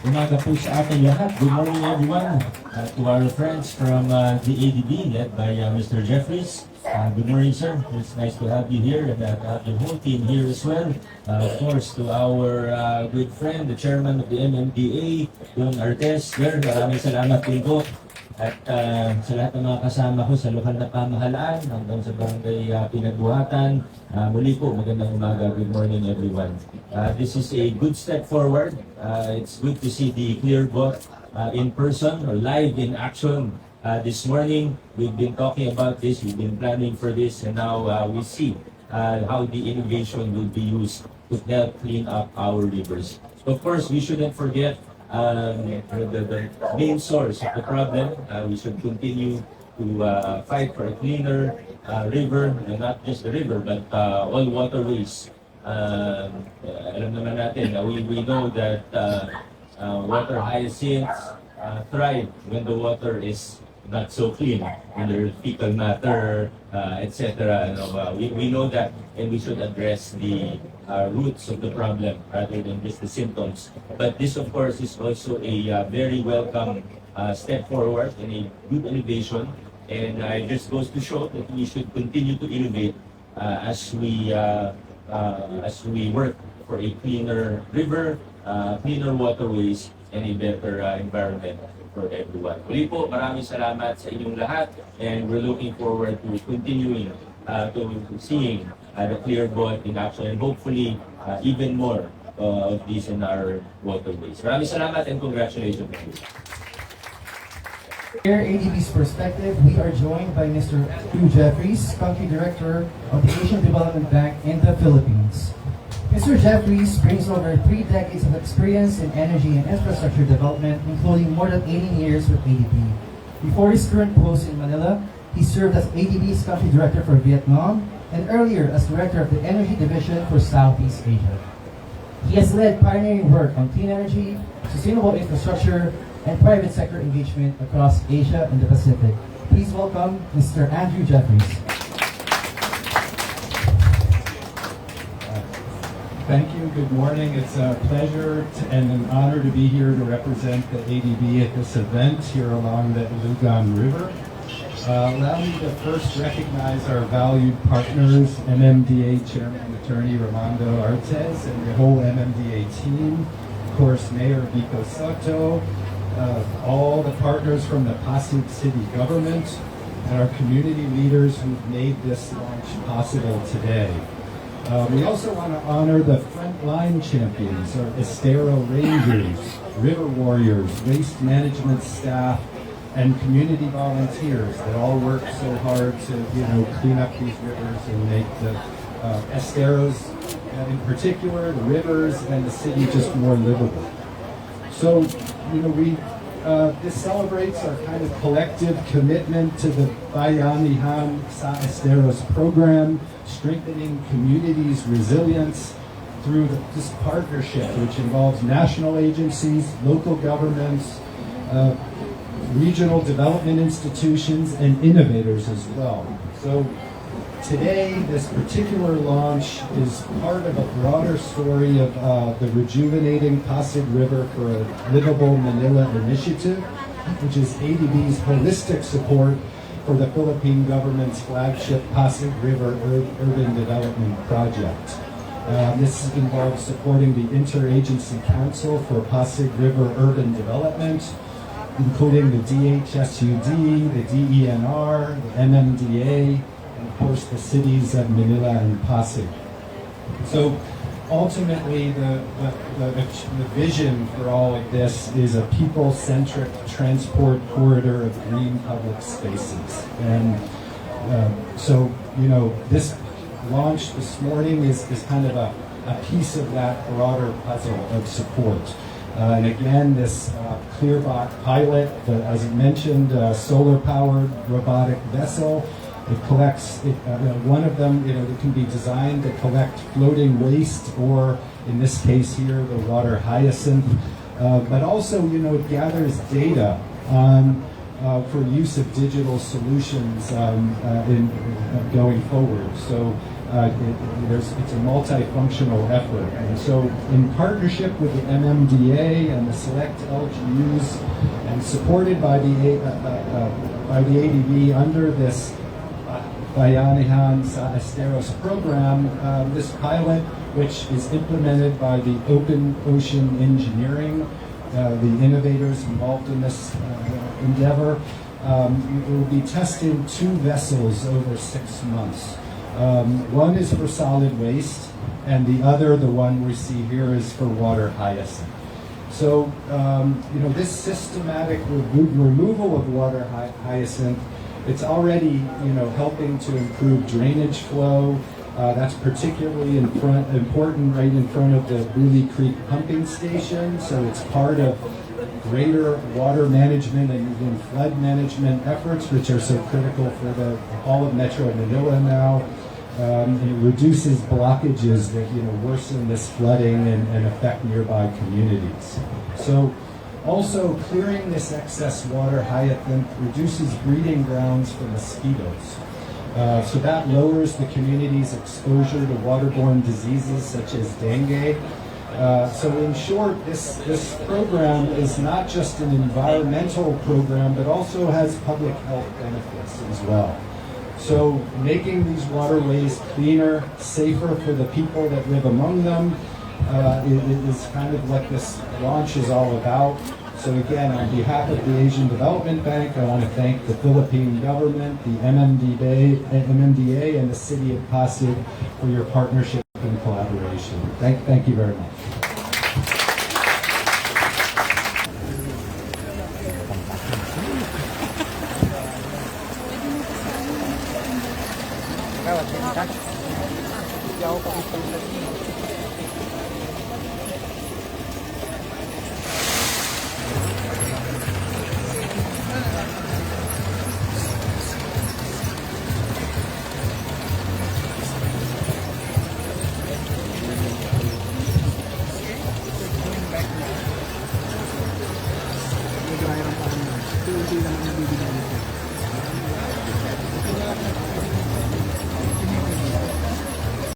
Umaga po sa ating lahat. Good morning everyone. To our friends from the ADB led by Mr. Jeffries. Good morning sir. It's nice to have you here and have your whole team here as well. Of course to our good friend, the chairman of the MMDA, Don Artes. Sir, maraming salamat din po. At sa lahat ng mga kasama ko sa lokal na pamahalaan hanggang sa barangay Pinagbuhatan. Muli po, magandang umaga. Good morning everyone. This is a good step forward. It's good to see the Clearbot in person or live in action this morning. We've been talking about this, we've been planning for this, and now we see how the innovation will be used to help clean up our rivers. So of course, we shouldn't forget the main source of the problem. We should continue to fight for a cleaner river, and not just the river, but all waterways. Alam naman natin, we know that water hyacinths thrive when the water is not so clean, when there's fecal matter, etc. We know that, and we should address the roots of the problem rather than just the symptoms. But this, of course, is also a very welcome step forward and a good innovation. And it just goes to show that we should continue to innovate as we work for a cleaner river, cleaner waterways, and a better environment for everyone. Muli po, maraming salamat sa inyong lahat, and we're looking forward to continuing to seeing the Clearbot in action, and hopefully even more of these in our waterways. Maraming salamat and congratulations. Here, ADB's perspective, we are joined by Mr. Andrew Jeffries, Country Director of the Asian Development Bank in the Philippines. Mr. Jeffries brings over 3 decades of experience in energy and infrastructure development, including more than 18 years with ADB. Before his current post in Manila, he served as ADB's Country Director for Vietnam, and earlier as Director of the Energy Division for Southeast Asia. He has led pioneering work on clean energy, sustainable infrastructure, and private sector engagement across Asia and the Pacific. Please welcome Mr. Andrew Jeffries. Thank you. Good morning. It's a pleasure and an honor to be here to represent the ADB at this event here along the Lugan River. Allow me to first recognize our valued partners, MMDA Chairman and Attorney Ramando Artes and the whole MMDA team, of course Mayor VICO SOTTO, all the partners from the Pasig City government, and our community leaders who've made this launch possible today. We also want to honor the frontline champions, our Estero Rangers, River Warriors, waste management staff, and community volunteers that all work so hard to clean up these rivers and make the Esteros, in particular, the rivers and the city just more livable. So, this celebrates our kind of collective commitment to the Bayanihan sa Esteros program, strengthening communities' resilience through this partnership, which involves national agencies, local governments, regional development institutions, and innovators as well. So today, this particular launch is part of a broader story of the Rejuvenating Pasig River for a Livable Manila initiative, which is ADB's holistic support for the Philippine government's flagship Pasig River Urban Development Project. This involves supporting the Interagency Council for Pasig River Urban Development, including the DHSUD, the DENR, the MMDA, and of course the cities of Manila and Pasig. So ultimately the vision for all of this is a people-centric transport corridor of green public spaces. And this launch this morning is kind of a piece of that broader puzzle of support. And again, this Clearbot pilot, as I mentioned, solar-powered robotic vessel. It collects, one of them, it can be designed to collect floating waste, or in this case here, the water hyacinth. But also, it gathers data for use of digital solutions in going forward. So It's a multifunctional effort. And so in partnership with the MMDA and the select LGUs and supported by the ADB under this Bayanihan sa Estero's program, this pilot, which is implemented by the Open Ocean Engineering, the innovators involved in this endeavor, will be testing 2 vessels over 6 months. One is for solid waste, and the other, the one we see here, is for water hyacinth. So, this systematic removal of water hyacinth, it's already, helping to improve drainage flow. That's particularly important right in front of the Brgy Creek pumping station. So it's part of greater water management and even flood management efforts, which are so critical for all of Metro Manila now. It reduces blockages that worsen this flooding and affect nearby communities. So also clearing this excess water hyacinth reduces breeding grounds for mosquitoes. So that lowers the community's exposure to waterborne diseases such as dengue. So in short, this program is not just an environmental program, but also has public health benefits as well. So making these waterways cleaner, safer for the people that live among them is kind of what this launch is all about. So again, on behalf of the Asian Development Bank, I want to thank the Philippine government, the MMDA, and the City of Pasig for your partnership and collaboration. Thank you very much. Medyo mayroon pa rin.